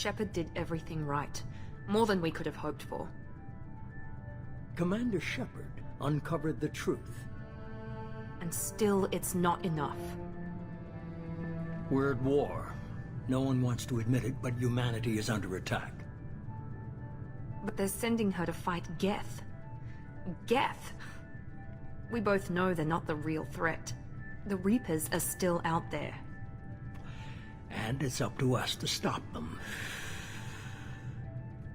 Shepard did everything right. More than we could have hoped for. Commander Shepard uncovered the truth. And still, it's not enough. We're at war. No one wants to admit it, but humanity is under attack. But they're sending her to fight Geth. Geth! We both know they're not the real threat. The Reapers are still out there. And it's up to us to stop them.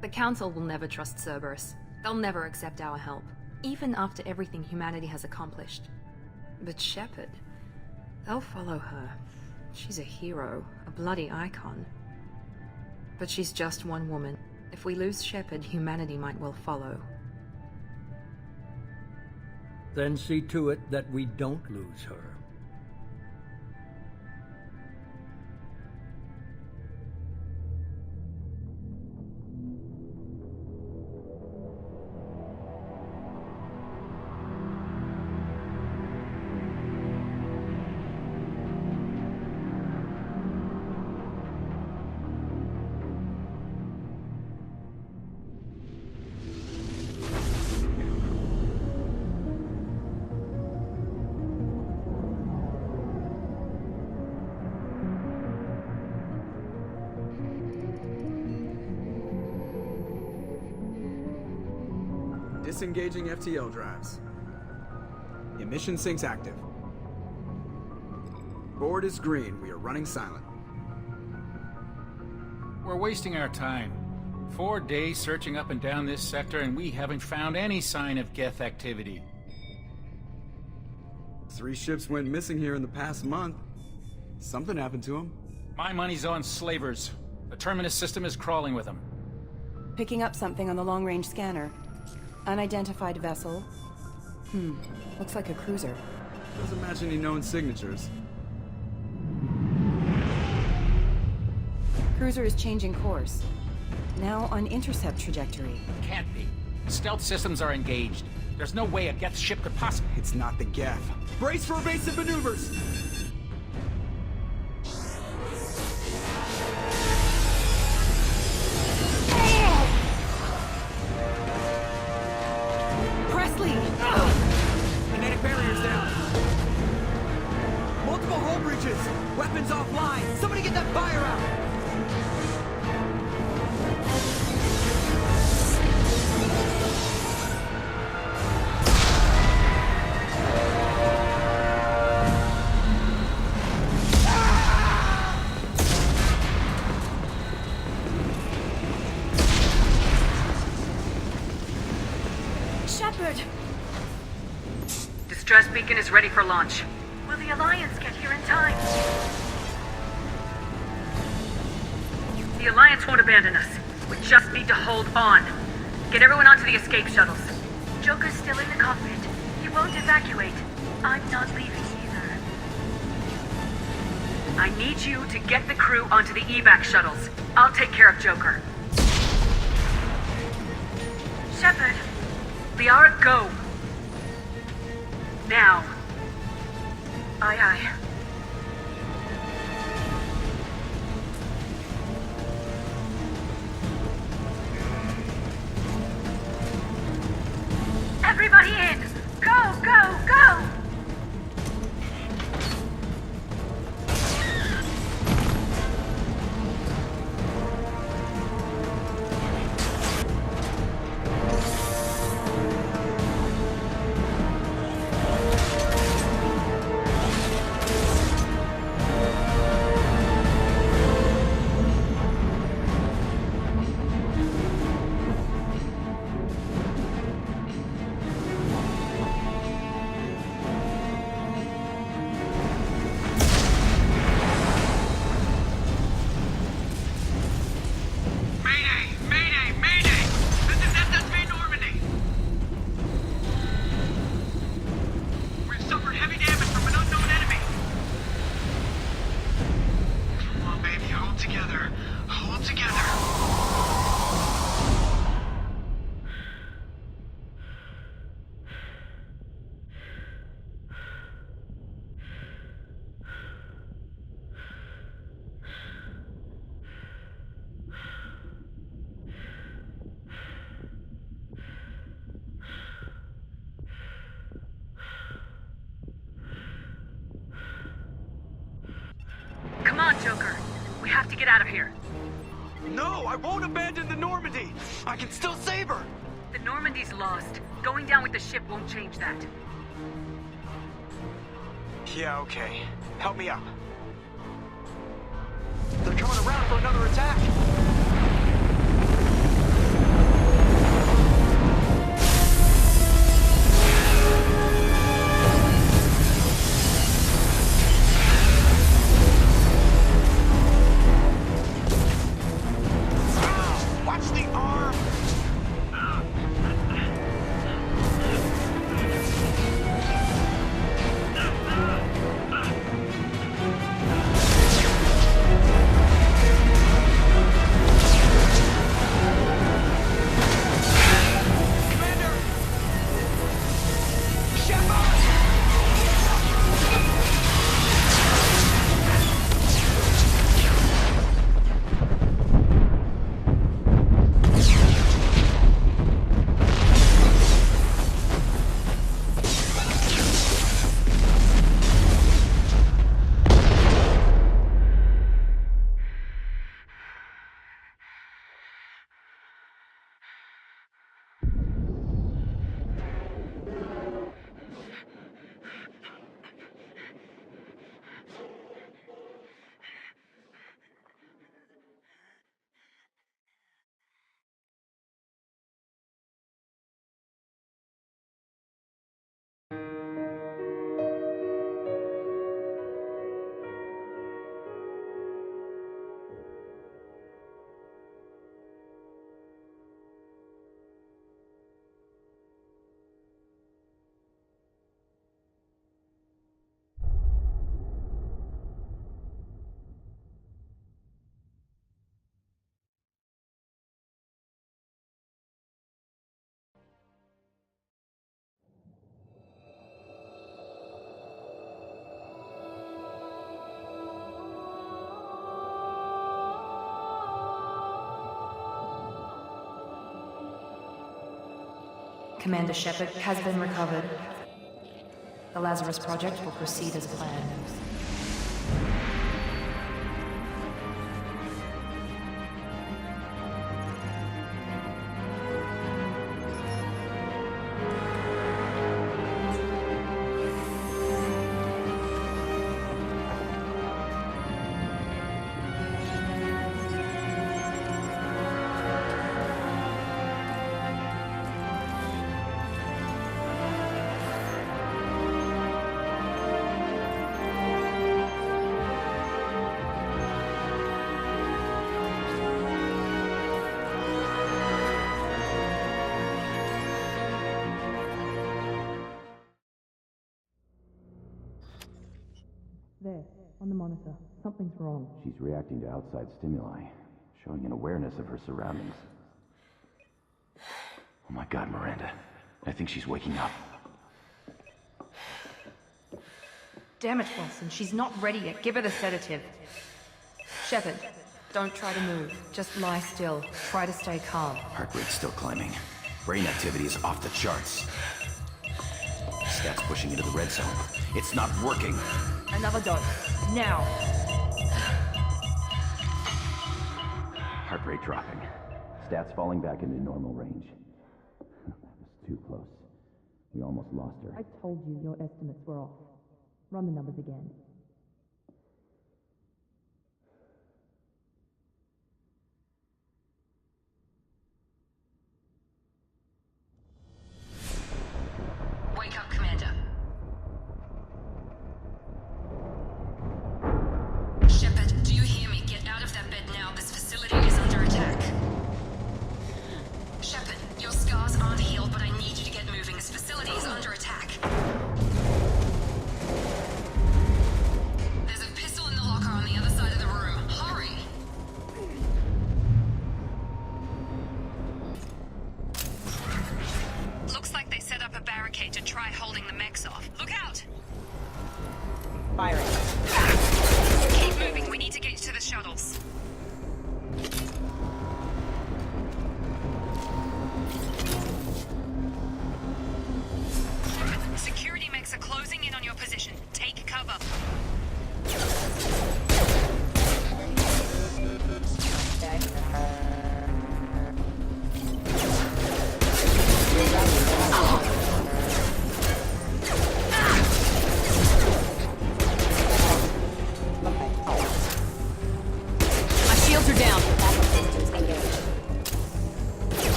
The Council will never trust Cerberus. They'll never accept our help, even after everything humanity has accomplished. But Shepard, they'll follow her. She's a hero, a bloody icon. But she's just one woman. If we lose Shepard, humanity might well follow. Then see to it that we don't lose her. Disengaging FTL drives. Emission sinks active. Board is green. We are running silent. We're wasting our time. 4 days searching up and down this sector, and we haven't found any sign of Geth activity. 3 ships went missing here in the past month. Something happened to them. My money's on slavers. The Terminus system is crawling with them. Picking up something on the long-range scanner. Unidentified vessel. Looks like a cruiser. Doesn't match any known signatures. Cruiser is changing course. Now on intercept trajectory. Can't be. Stealth systems are engaged. There's no way a Geth ship could possibly... It's not the Geth. Brace for evasive maneuvers! Kinetic barriers down. Multiple hull breaches. Weapons offline. Somebody get that fire out. Shepard! Distress beacon is ready for launch. Will the Alliance get here in time? The Alliance won't abandon us. We just need to hold on. Get everyone onto the escape shuttles. Joker's still in the cockpit. He won't evacuate. I'm not leaving either. I need you to get the crew onto the evac shuttles. I'll take care of Joker. Shepard. Liara, go. Now. Aye, aye. Everybody in! Go, go, go! Joker. We have to get out of here. No, I won't abandon the Normandy! I can still save her! The Normandy's lost. Going down with the ship won't change that. Yeah, okay. Help me up. They're coming around for another attack! Watch the arm! Commander Shepard has been recovered. The Lazarus Project will proceed as planned. There, on the monitor. Something's wrong. She's reacting to outside stimuli, showing an awareness of her surroundings. Oh my god, Miranda. I think she's waking up. Damn it, Wilson. She's not ready yet. Give her the sedative. Shepard, don't try to move. Just lie still. Try to stay calm. Heart rate's still climbing. Brain activity is off the charts. Stats pushing into the red zone. It's not working. Another dose. Now. Heart rate dropping. Stats falling back into normal range. That was too close. We almost lost her. I told you your estimates were off. Run the numbers again. Wake up, Commander. Shepard, do you hear me? Get out of that bed now. This facility is under attack. Shepard, your scars aren't healed, but I need you to get moving. This facility is under attack.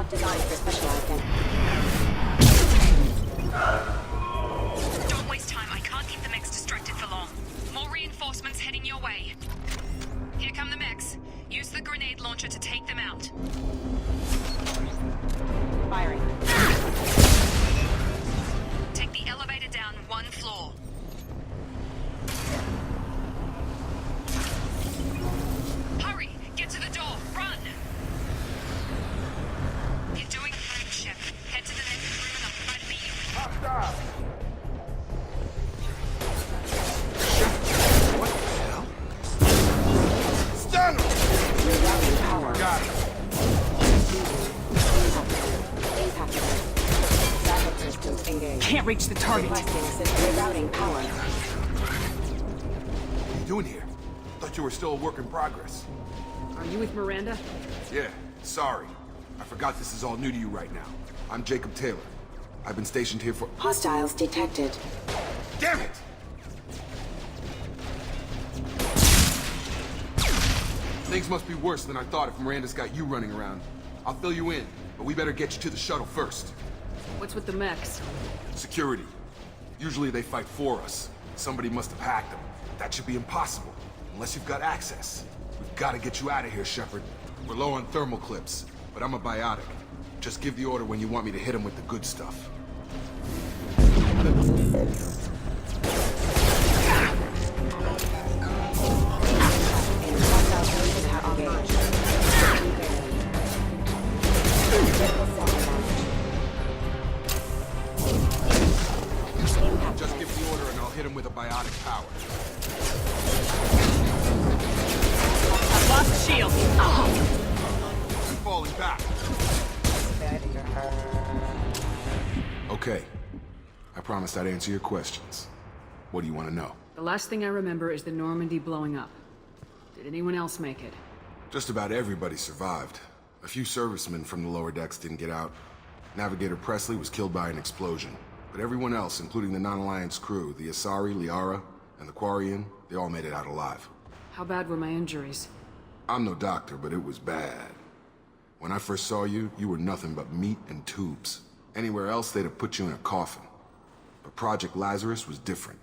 not designed for specialized Don't waste time. I can't keep the mechs distracted for long. More reinforcements heading your way. Here come the mechs. Use the grenade launcher to take them out. firing. Take the elevator down 1 floor. Hurry! Get to the door! Run! You're doing great, Shep. Head to the next room and I'll try to beat you. What the hell? Stun him! Got it. Can't reach the target. Rerouting power. What are you doing here? Thought you were still a work in progress. Are you with Miranda? Yeah, sorry. I forgot this is all new to you right now. I'm Jacob Taylor. I've been stationed here for— Hostiles detected. Damn it! Things must be worse than I thought if Miranda's got you running around. I'll fill you in, but we better get you to the shuttle first. What's with the mechs? Security. Usually they fight for us. Somebody must have hacked them. That should be impossible, unless you've got access. We've got to get you out of here, Shepard. We're low on thermal clips, but I'm a biotic. Just give the order when you want me to hit him with the good stuff. Just give the order and I'll hit him with a biotic power. I've lost the shield. I'm falling back. Okay. I promised I'd answer your questions. What do you want to know? The last thing I remember is the Normandy blowing up. Did anyone else make it? Just about everybody survived. A few servicemen from the lower decks didn't get out. Navigator Presley was killed by an explosion. But everyone else, including the non-Alliance crew, the Asari, Liara, and the Quarian, they all made it out alive. How bad were my injuries? I'm no doctor, but it was bad. When I first saw you, you were nothing but meat and tubes. Anywhere else, they'd have put you in a coffin. But Project Lazarus was different.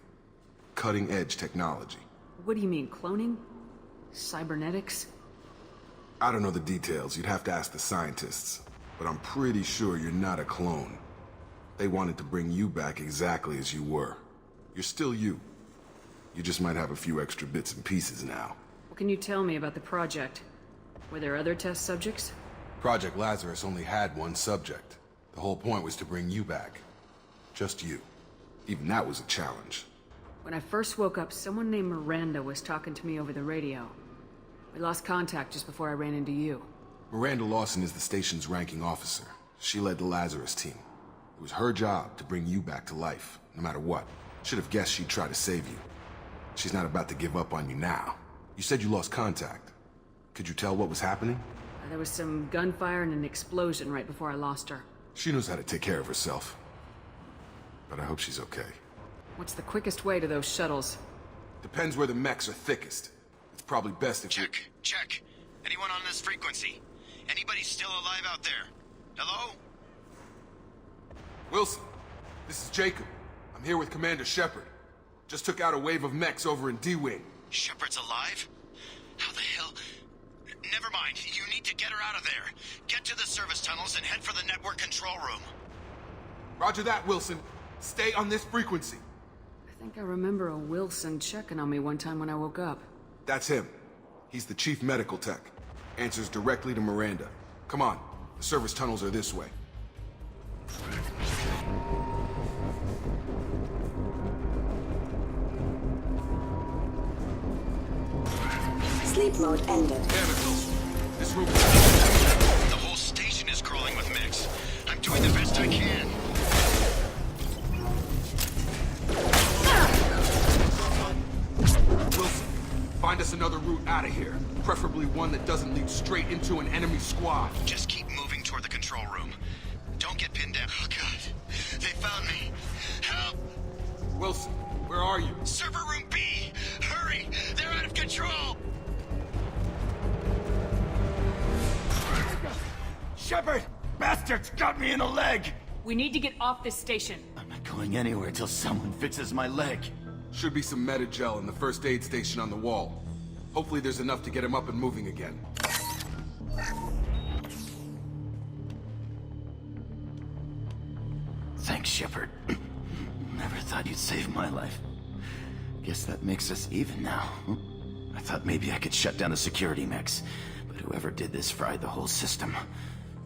Cutting-edge technology. What do you mean, cloning? Cybernetics? I don't know the details. You'd have to ask the scientists. But I'm pretty sure you're not a clone. They wanted to bring you back exactly as you were. You're still you. You just might have a few extra bits and pieces now. What can you tell me about the project? Were there other test subjects? Project Lazarus only had one subject. The whole point was to bring you back. Just you. Even that was a challenge. When I first woke up, someone named Miranda was talking to me over the radio. We lost contact just before I ran into you. Miranda Lawson is the station's ranking officer. She led the Lazarus team. It was her job to bring you back to life, no matter what. Should have guessed she'd try to save you. She's not about to give up on you now. You said you lost contact. Could you tell what was happening? There was some gunfire and an explosion right before I lost her. She knows how to take care of herself. But I hope she's okay. What's the quickest way to those shuttles? Depends where the mechs are thickest. It's probably best if you— Check. Anyone on this frequency? Anybody still alive out there? Hello? Wilson, this is Jacob. I'm here with Commander Shepard. Just took out a wave of mechs over in D-Wing. Shepard's alive? How the hell? Never mind. You need to get her out of there. Get to the service tunnels and head for the network control room. Roger that, Wilson. Stay on this frequency. I think I remember a Wilson checking on me one time when I woke up. That's him. He's the chief medical tech. Answers directly to Miranda. Come on. The service tunnels are this way. Sleep mode ended. Damn it, Wilson. This room— The whole station is crawling with mechs. I'm doing the best I can. Wilson, find us another route out of here. Preferably one that doesn't lead straight into an enemy squad. Just keep moving toward the control room. Don't get pinned down. Oh, God. They found me. Help! Wilson, where are you? Server room B! Hurry! They're out of control! Shepard! bastards got me in the leg! We need to get off this station. I'm not going anywhere till someone fixes my leg. Should be some Medi-gel in the first aid station on the wall. Hopefully there's enough to get him up and moving again. Thanks, Shepard. Never thought you'd save my life. Guess that makes us even now. I thought maybe I could shut down the security mechs, but whoever did this fried the whole system.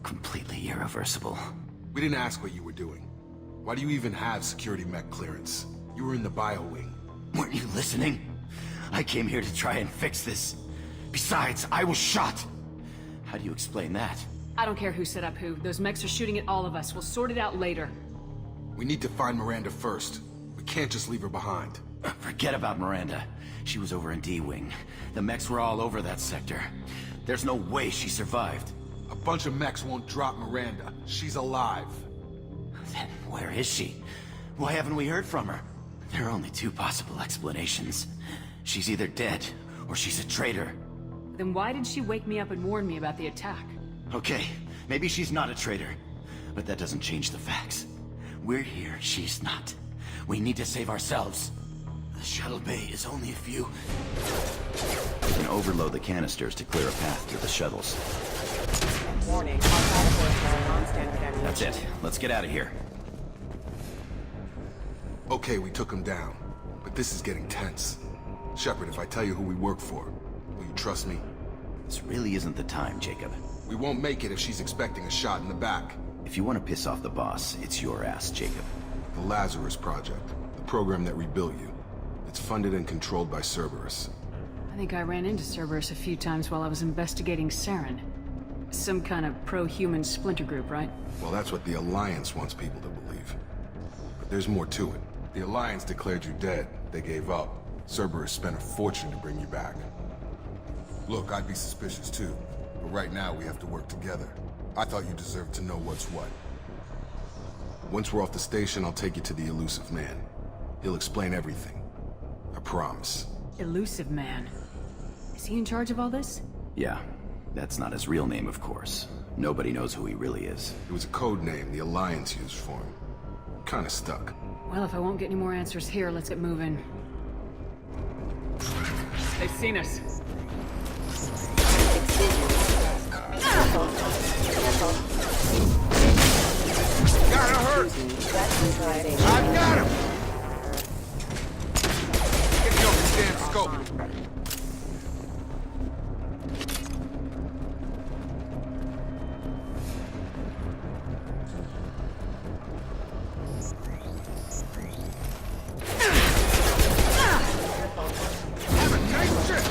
Completely irreversible. We didn't ask what you were doing. Why do you even have security mech clearance? You were in the bio wing. Weren't you listening? I came here to try and fix this. Besides, I was shot. How do you explain that? I don't care who set up who. Those mechs are shooting at all of us. We'll sort it out later. We need to find Miranda first. We can't just leave her behind. Forget about Miranda. She was over in D-Wing. The mechs were all over that sector. There's no way she survived. A bunch of mechs won't drop Miranda. She's alive. Then where is she? Why haven't we heard from her? There are only two possible explanations. She's either dead, or she's a traitor. Then why did she wake me up and warn me about the attack? Okay, maybe she's not a traitor. But that doesn't change the facts. We're here, she's not. We need to save ourselves. The shuttle bay is only a few... You can overload the canisters to clear a path to the shuttles. Warning, our fire force is a non-standard ammunition. That's it. Let's get out of here. Okay, we took him down. But this is getting tense. Shepard, if I tell you who we work for, will you trust me? This really isn't the time, Jacob. We won't make it if she's expecting a shot in the back. If you want to piss off the boss, it's your ass, Jacob. The Lazarus Project, the program that rebuilt you. It's funded and controlled by Cerberus. I think I ran into Cerberus a few times while I was investigating Saren. Some kind of pro-human splinter group, right? Well, that's what the Alliance wants people to believe. But there's more to it. The Alliance declared you dead. They gave up. Cerberus spent a fortune to bring you back. Look, I'd be suspicious too. But right now, we have to work together. I thought you deserved to know what's what. Once we're off the station, I'll take you to the Elusive Man. He'll explain everything. I promise. Elusive Man. Is he in charge of all this? Yeah, that's not his real name, of course. Nobody knows who he really is. It was a code name the Alliance used for him. Kinda stuck. Well, if I won't get any more answers here, let's get moving. They've seen us. Gotta hurt! I've got him! Get me off the damn scope! Have a nice trip!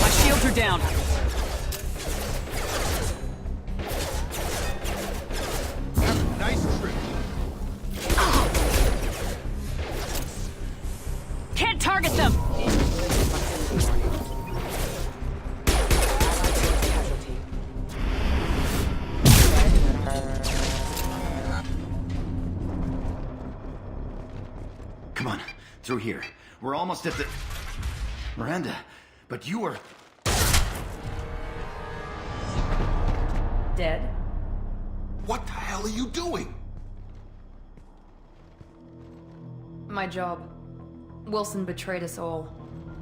My shields are down. Have a nice trip! Can't target them! Come on, through here. We're almost at the... Miranda, but you were... Dead? What the hell are you doing? My job. Wilson betrayed us all.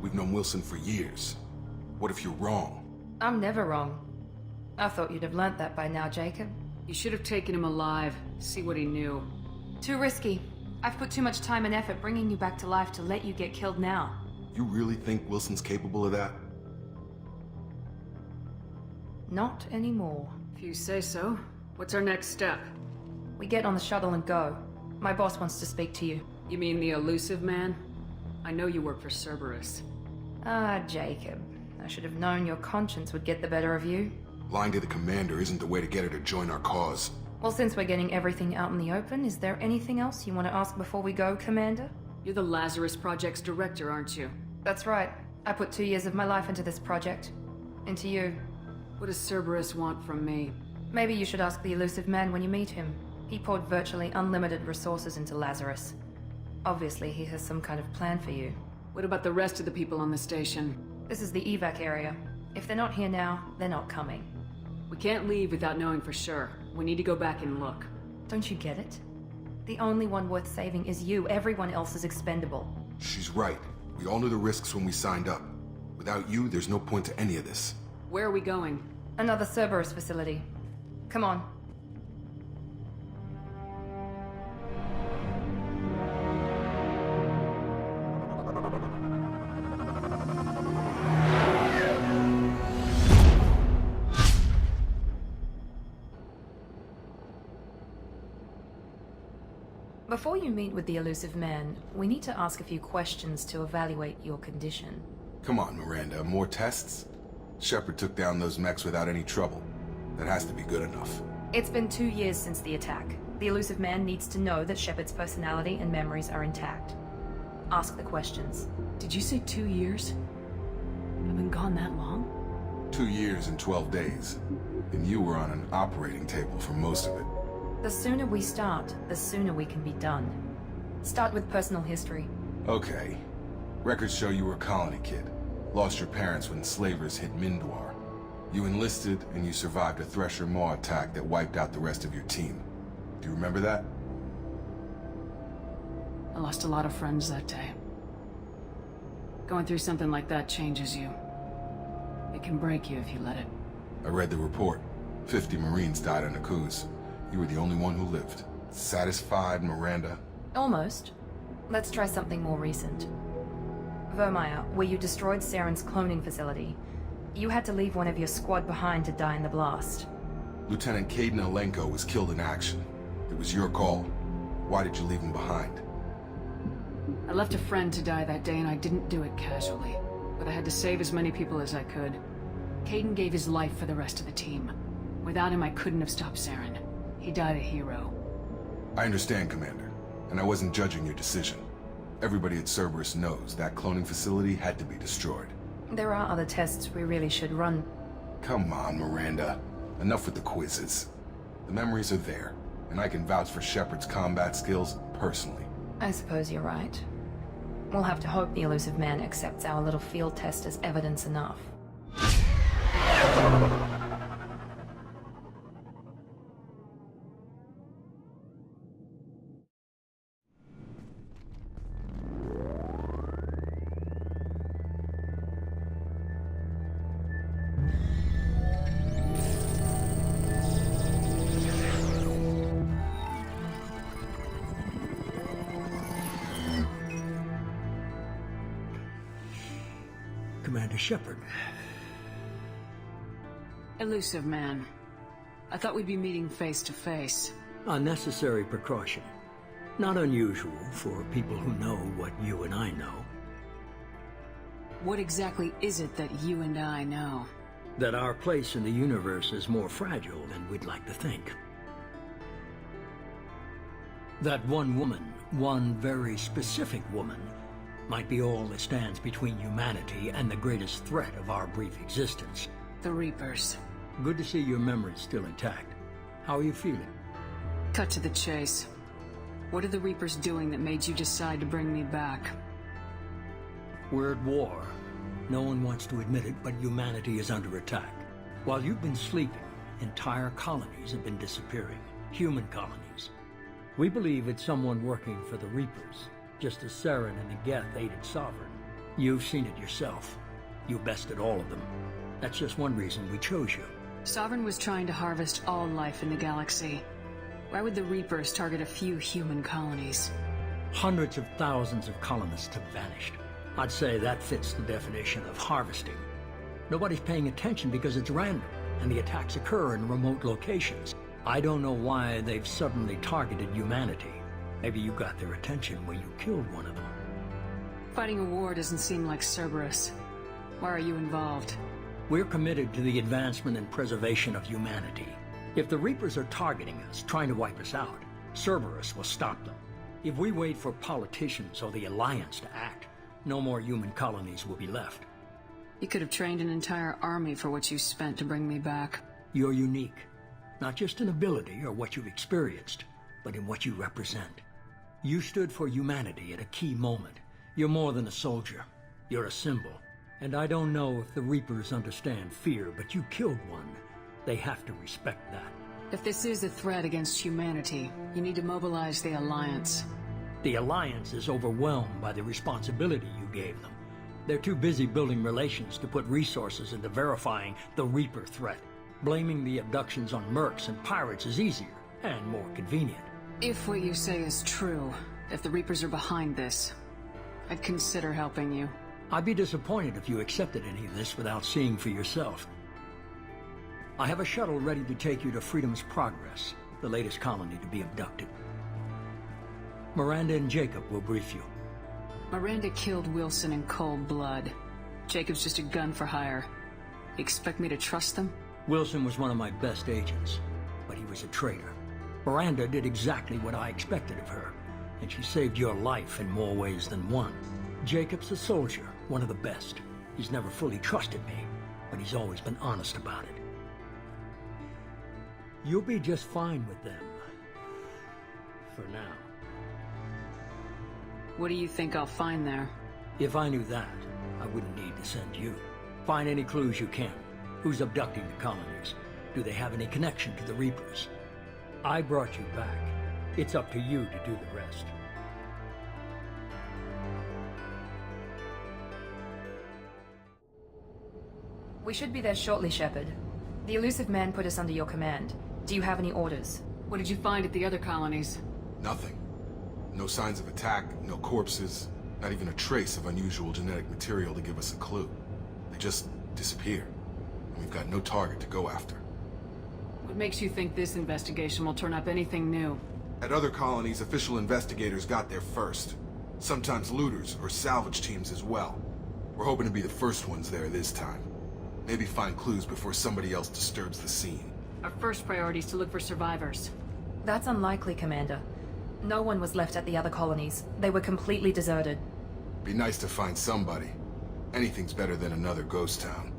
We've known Wilson for years. What if you're wrong? I'm never wrong. I thought you'd have learnt that by now, Jacob. You should have taken him alive. See what he knew. Too risky. I've put too much time and effort bringing you back to life to let you get killed now. You really think Wilson's capable of that? Not anymore. If you say so. What's our next step? We get on the shuttle and go. My boss wants to speak to you. You mean the Elusive Man? I know you work for Cerberus. Ah, Jacob. I should have known your conscience would get the better of you. Lying to the commander isn't the way to get her to join our cause. Well, since we're getting everything out in the open, is there anything else you want to ask before we go, Commander? You're the Lazarus Project's director, aren't you? That's right. I put 2 years of my life into this project. Into you. What does Cerberus want from me? Maybe you should ask the Elusive Man when you meet him. He poured virtually unlimited resources into Lazarus. Obviously, he has some kind of plan for you. What about the rest of the people on the station? This is the evac area. If they're not here now, they're not coming. We can't leave without knowing for sure. We need to go back and look. Don't you get it? The only one worth saving is you. Everyone else is expendable. She's right. We all knew the risks when we signed up. Without you, there's no point to any of this. Where are we going? Another Cerberus facility. Come on. Before you meet with the elusive man, we need to ask a few questions to evaluate your condition. Come on, Miranda, more tests? Shepard took down those mechs without any trouble. That has to be good enough. It's been 2 years since the attack. The elusive man needs to know that Shepard's personality and memories are intact. Ask the questions. Did you say 2 years? I've been gone that long? 2 years and 12 days. And you were on an operating table for most of it. The sooner we start, the sooner we can be done. Start with personal history. Okay. Records show you were a colony kid. Lost your parents when slavers hit Mindwar. You enlisted, and you survived a Thresher Maw attack that wiped out the rest of your team. Do you remember that? I lost a lot of friends that day. Going through something like that changes you. It can break you if you let it. I read the report. 50 Marines died on the coups. You were the only one who lived. Satisfied, Miranda? Almost. Let's try something more recent. Vermeer, where you destroyed Saren's cloning facility. You had to leave one of your squad behind to die in the blast. Lieutenant Caden Alenko was killed in action. It was your call. Why did you leave him behind? I left a friend to die that day and I didn't do it casually. But I had to save as many people as I could. Caden gave his life for the rest of the team. Without him, I couldn't have stopped Saren. He died a hero. I understand, Commander. And I wasn't judging your decision. Everybody at Cerberus knows that cloning facility had to be destroyed. There are other tests we really should run. Come on, Miranda. Enough with the quizzes. The memories are there, and I can vouch for Shepard's combat skills personally. I suppose you're right. We'll have to hope the elusive man accepts our little field test as evidence enough. Commander Shepard. Elusive man. I thought we'd be meeting face to face. A necessary precaution. Not unusual for people who know what you and I know. What exactly is it that you and I know? That our place in the universe is more fragile than we'd like to think. That one woman, one very specific woman, might be all that stands between humanity and the greatest threat of our brief existence. The Reapers. Good to see your memory's still intact. How are you feeling? Cut to the chase. What are the Reapers doing that made you decide to bring me back? We're at war. No one wants to admit it, but humanity is under attack. While you've been sleeping, entire colonies have been disappearing. Human colonies. We believe it's someone working for the Reapers, just as Saren and the Geth aided Sovereign. You've seen it yourself. You bested all of them. That's just one reason we chose you. Sovereign was trying to harvest all life in the galaxy. Why would the Reapers target a few human colonies? Hundreds of thousands of colonists have vanished. I'd say that fits the definition of harvesting. Nobody's paying attention because it's random, and the attacks occur in remote locations. I don't know why they've suddenly targeted humanity. Maybe you got their attention when you killed one of them. Fighting a war doesn't seem like Cerberus. Why are you involved? We're committed to the advancement and preservation of humanity. If the Reapers are targeting us, trying to wipe us out, Cerberus will stop them. If we wait for politicians or the Alliance to act, no more human colonies will be left. You could have trained an entire army for what you spent to bring me back. You're unique. Not just in ability or what you've experienced, but in what you represent. You stood for humanity at a key moment. You're more than a soldier. You're a symbol. And I don't know if the Reapers understand fear, but you killed one. They have to respect that. If this is a threat against humanity, you need to mobilize the Alliance. The Alliance is overwhelmed by the responsibility you gave them. They're too busy building relations to put resources into verifying the Reaper threat. Blaming the abductions on mercs and pirates is easier and more convenient. If what you say is true, if the Reapers are behind this, I'd consider helping you. I'd be disappointed if you accepted any of this without seeing for yourself. I have a shuttle ready to take you to Freedom's Progress, the latest colony to be abducted. Miranda and Jacob will brief you. Miranda killed Wilson in cold blood. Jacob's just a gun for hire. You expect me to trust them? Wilson was one of my best agents, but he was a traitor. Miranda did exactly what I expected of her, and she saved your life in more ways than one. Jacob's a soldier, one of the best. He's never fully trusted me, but he's always been honest about it. You'll be just fine with them. For now. What do you think I'll find there? If I knew that, I wouldn't need to send you. Find any clues you can. Who's abducting the colonies? Do they have any connection to the Reapers? I brought you back. It's up to you to do the rest. We should be there shortly, Shepard. The elusive man put us under your command. Do you have any orders? What did you find at the other colonies? Nothing. No signs of attack, no corpses, not even a trace of unusual genetic material to give us a clue. They just disappear. And we've got no target to go after. What makes you think this investigation will turn up anything new? At other colonies, official investigators got there first. Sometimes looters or salvage teams as well. We're hoping to be the first ones there this time. Maybe find clues before somebody else disturbs the scene. Our first priority is to look for survivors. That's unlikely, Commander. No one was left at the other colonies. They were completely deserted. Be nice to find somebody. Anything's better than another ghost town.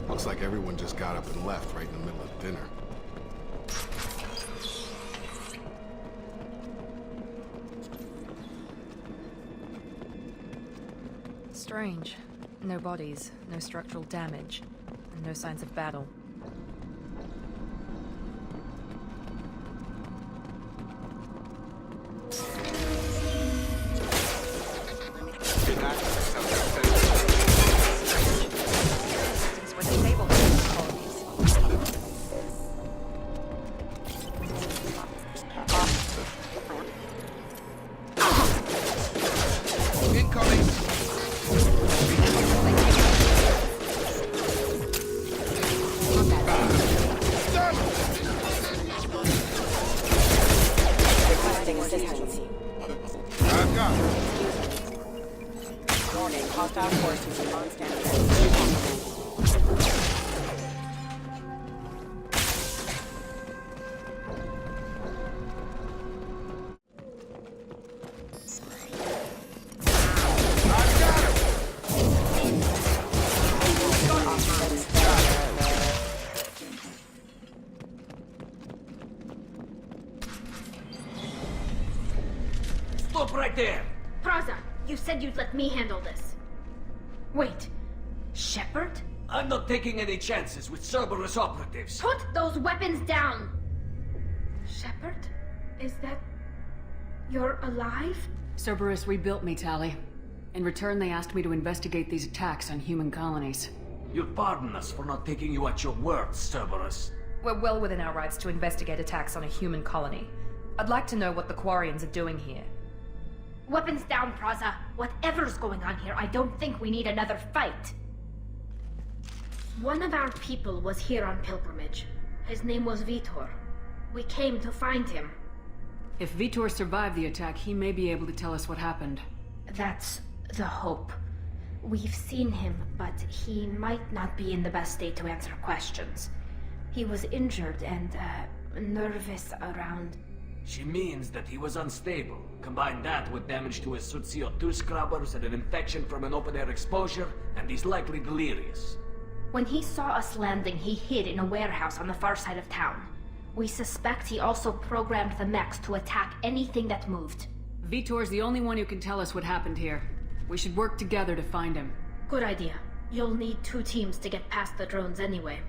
Looks like everyone just got up and left right in the middle of dinner. Strange. No bodies, no structural damage, and no signs of battle. Stop right there! Praza, you said you'd let me handle this. Wait, Shepard? I'm not taking any chances with Cerberus operatives. Put those weapons down! Shepard? Is that... you're alive? Cerberus rebuilt me, Tali. In return, they asked me to investigate these attacks on human colonies. You'll pardon us for not taking you at your word, Cerberus. We're well within our rights to investigate attacks on a human colony. I'd like to know what the Quarians are doing here. Weapons down, Praza. Whatever's going on here, I don't think we need another fight. One of our people was here on pilgrimage. His name was Vitor. We came to find him. If Vitor survived the attack, he may be able to tell us what happened. That's the hope. We've seen him, but he might not be in the best state to answer questions. He was injured and, nervous around... She means that he was unstable. Combine that with damage to his suit CO2 scrubbers and an infection from an open-air exposure, and he's likely delirious. When he saw us landing, he hid in a warehouse on the far side of town. We suspect he also programmed the mechs to attack anything that moved. Vitor's the only one who can tell us what happened here. We should work together to find him. Good idea. You'll need 2 teams to get past the drones anyway.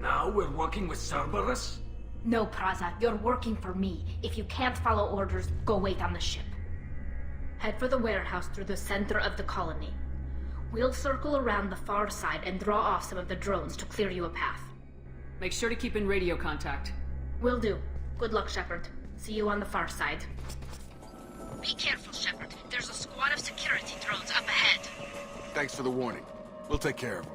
Now we're working with Cerberus? No, Praza, you're working for me. If you can't follow orders, go wait on the ship. Head for the warehouse through the center of the colony. We'll circle around the far side and draw off some of the drones to clear you a path. Make sure to keep in radio contact. Will do. Good luck, Shepard. See you on the far side. Be careful, Shepard. There's a squad of security drones up ahead. Thanks for the warning. We'll take care of them.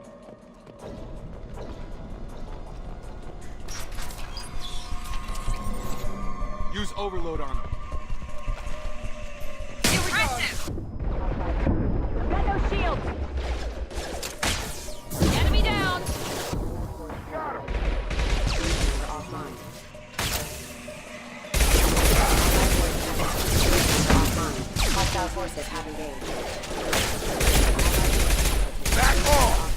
Use overload on them. Impressive! Got no shields! Enemy down! Got him! Offline. Hostile forces have engaged. Back off!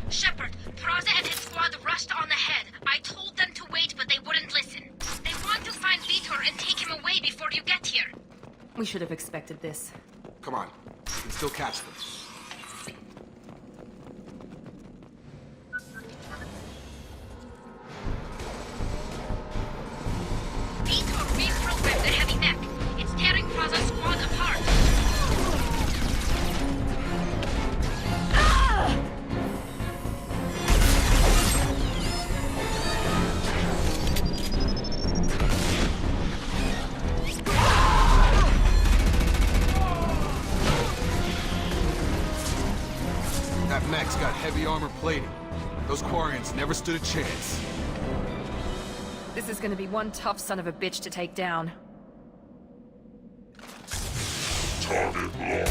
Shepard, Praza and his squad rushed on ahead. I told them to wait, but they wouldn't listen. They want to find Vitor and take him away before you get here. We should have expected this. Come on. We can still catch them. Vitor reprogrammed the heavy mech. It's tearing Praza's squad apart. That mech's got heavy armor plating. Those Quarians never stood a chance. This is gonna be one tough son of a bitch to take down. Target locked.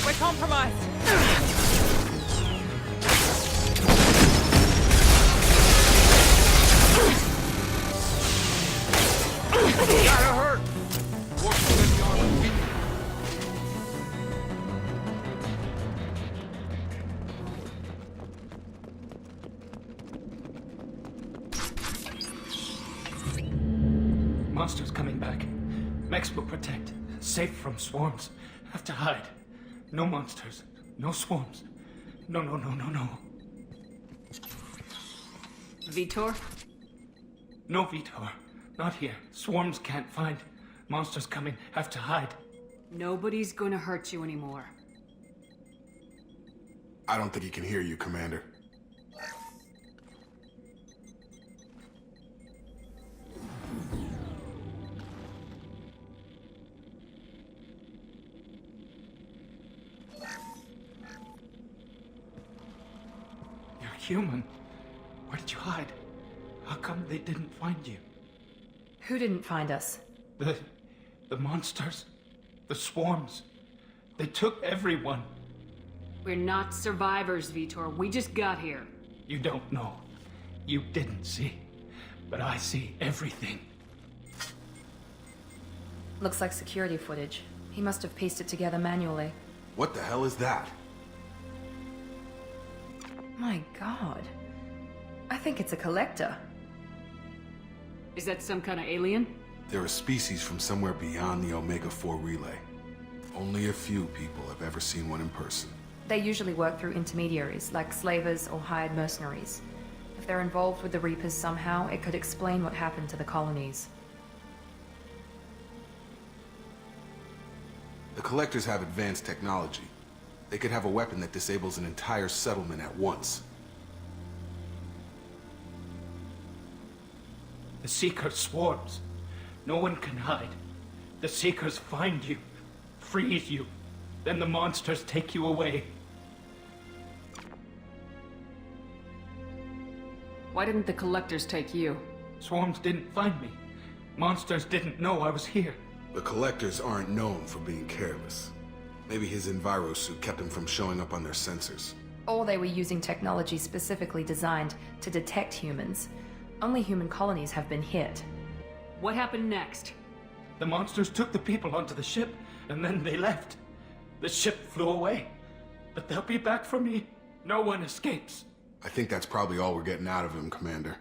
We're compromised. Gotta hurt! More heavy armor weak. Monsters coming back. Mechs will protect. Safe from swarms. Have to hide. No monsters. No swarms. No. Vitor? No, Vitor. Not here. Swarms can't find. Monsters coming. Have to hide. Nobody's gonna hurt you anymore. I don't think he can hear you, Commander. You're human. Where did you hide? How come they didn't find you? Who didn't find us? The monsters. The swarms. They took everyone. We're not survivors, Vitor. We just got here. You don't know. You didn't see. But I see everything. Looks like security footage. He must have pieced it together manually. What the hell is that? My god. I think it's a collector. Is that some kind of alien? They're a species from somewhere beyond the Omega-4 relay. Only a few people have ever seen one in person. They usually work through intermediaries, like slavers or hired mercenaries. If they're involved with the Reapers somehow, it could explain what happened to the colonies. The Collectors have advanced technology. They could have a weapon that disables an entire settlement at once. The Seeker swarms. No one can hide. The Seekers find you, freeze you, then the monsters take you away. Why didn't the Collectors take you? Swarms didn't find me. Monsters didn't know I was here. The Collectors aren't known for being careless. Maybe his enviro suit kept him from showing up on their sensors. Or they were using technology specifically designed to detect humans. Only human colonies have been hit. What happened next? The monsters took the people onto the ship, and then they left. The ship flew away. But they'll be back for me. No one escapes. I think that's probably all we're getting out of him, Commander.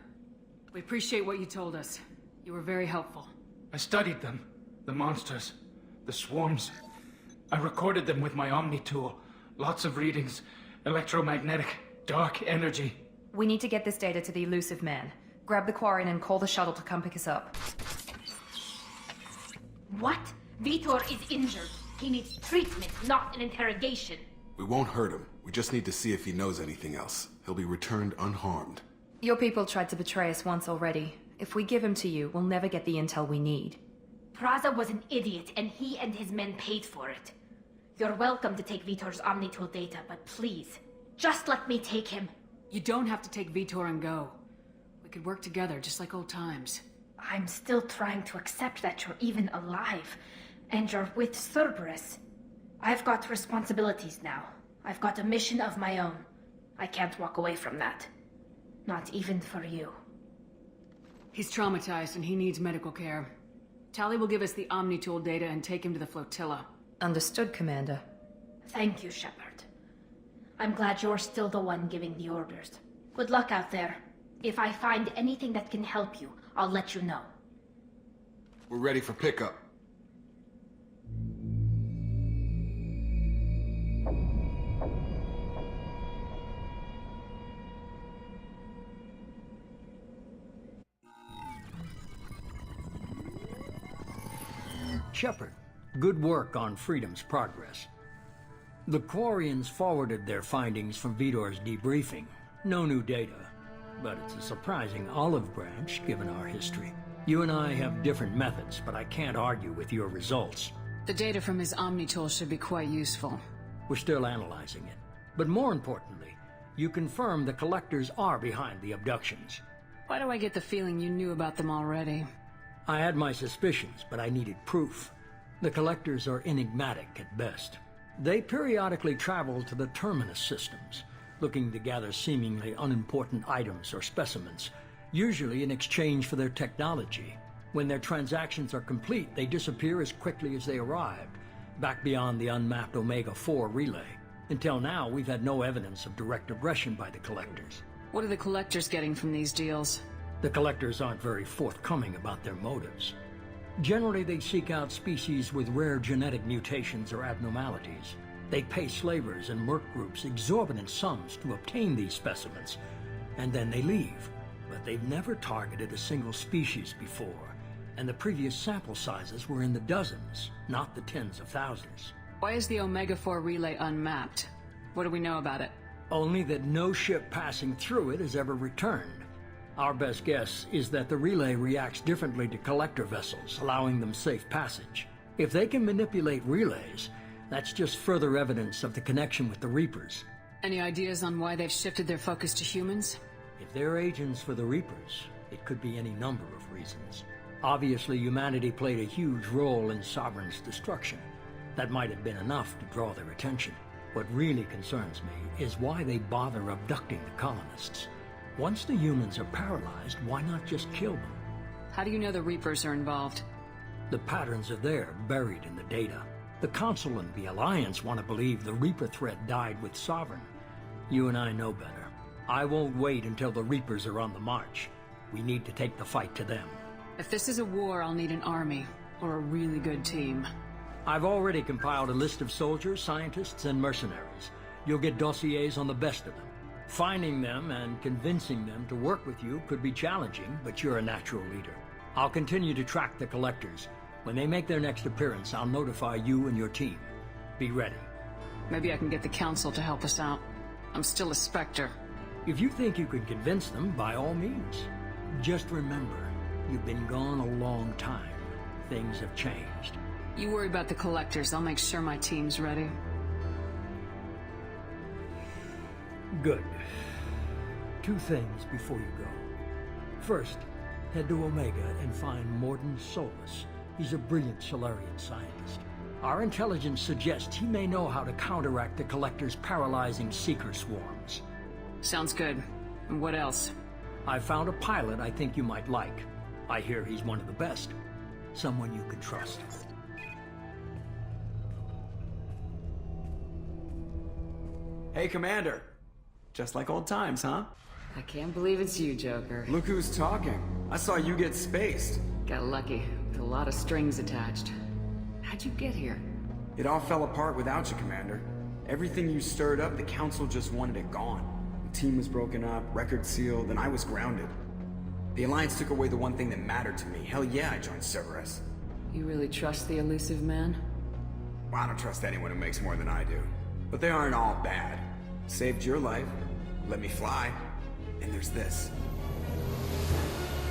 We appreciate what you told us. You were very helpful. I studied them. The monsters. The swarms. I recorded them with my Omni tool. Lots of readings. Electromagnetic. Dark energy. We need to get this data to the elusive man. Grab the Quarian and call the shuttle to come pick us up. What? Vitor is injured. He needs treatment, not an interrogation. We won't hurt him. We just need to see if he knows anything else. He'll be returned unharmed. Your people tried to betray us once already. If we give him to you, we'll never get the intel we need. Praza was an idiot, and he and his men paid for it. You're welcome to take Vitor's Omnitool data, but please, just let me take him. You don't have to take Vitor and go. We could work together, just like old times. I'm still trying to accept that you're even alive, and you're with Cerberus. I've got responsibilities now. I've got a mission of my own. I can't walk away from that. Not even for you. He's traumatized and he needs medical care. Tali will give us the Omnitool data and take him to the flotilla. Understood, Commander. Thank you, Shepard. I'm glad you're still the one giving the orders. Good luck out there. If I find anything that can help you, I'll let you know. We're ready for pickup. Shepard, good work on Freedom's progress. The Quarians forwarded their findings from Vitor's debriefing. No new data, but it's a surprising olive branch given our history. You and I have different methods, but I can't argue with your results. The data from his Omnitool should be quite useful. We're still analyzing it. But more importantly, you confirm the Collectors are behind the abductions. Why do I get the feeling you knew about them already? I had my suspicions, but I needed proof. The Collectors are enigmatic at best. They periodically travel to the Terminus systems, looking to gather seemingly unimportant items or specimens, usually in exchange for their technology. When their transactions are complete, they disappear as quickly as they arrived, back beyond the unmapped Omega-4 relay. Until now, we've had no evidence of direct aggression by the Collectors. What are the Collectors getting from these deals? The Collectors aren't very forthcoming about their motives. Generally, they seek out species with rare genetic mutations or abnormalities. They pay slavers and merc groups exorbitant sums to obtain these specimens, and then they leave. But they've never targeted a single species before, and the previous sample sizes were in the dozens, not the tens of thousands. Why is the Omega-4 relay unmapped? What do we know about it? Only that no ship passing through it has ever returned. Our best guess is that the relay reacts differently to collector vessels, allowing them safe passage. If they can manipulate relays, that's just further evidence of the connection with the Reapers. Any ideas on why they've shifted their focus to humans? If they're agents for the Reapers, it could be any number of reasons. Obviously, humanity played a huge role in Sovereign's destruction. That might have been enough to draw their attention. What really concerns me is why they bother abducting the colonists. Once the humans are paralyzed, why not just kill them? How do you know the Reapers are involved? The patterns are there, buried in the data. The Council and the Alliance want to believe the Reaper threat died with Sovereign. You and I know better. I won't wait until the Reapers are on the march. We need to take the fight to them. If this is a war, I'll need an army, or a really good team. I've already compiled a list of soldiers, scientists, and mercenaries. You'll get dossiers on the best of them. Finding them and convincing them to work with you could be challenging, but you're a natural leader. I'll continue to track the collectors. When they make their next appearance, I'll notify you and your team. Be ready. Maybe I can get the council to help us out. I'm still a Spectre. If you think you can convince them, by all means. Just remember, you've been gone a long time. Things have changed. You worry about the collectors. I'll make sure my team's ready. Good. 2 things before you go. First, head to Omega and find Morden Solus. He's a brilliant Solarian scientist. Our intelligence suggests he may know how to counteract the Collector's paralyzing Seeker swarms. Sounds good. And what else? I found a pilot I think you might like. I hear he's one of the best. Someone you can trust. Hey, Commander. Just like old times, huh? I can't believe it's you, Joker. Look who's talking. I saw you get spaced. Got lucky, with a lot of strings attached. How'd you get here? It all fell apart without you, Commander. Everything you stirred up, the Council just wanted it gone. The team was broken up, record sealed, and I was grounded. The Alliance took away the one thing that mattered to me. Hell yeah, I joined Cerberus. You really trust the elusive man? Well, I don't trust anyone who makes more than I do. But they aren't all bad. Saved your life, let me fly, and there's this.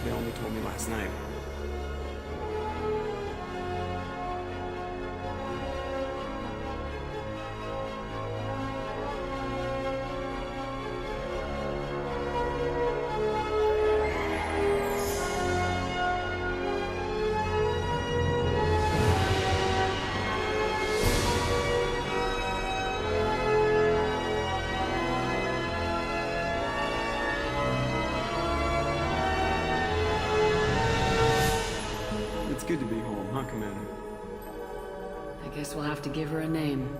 They only told me last night. It's good to be home, huh, Commander? I guess we'll have to give her a name.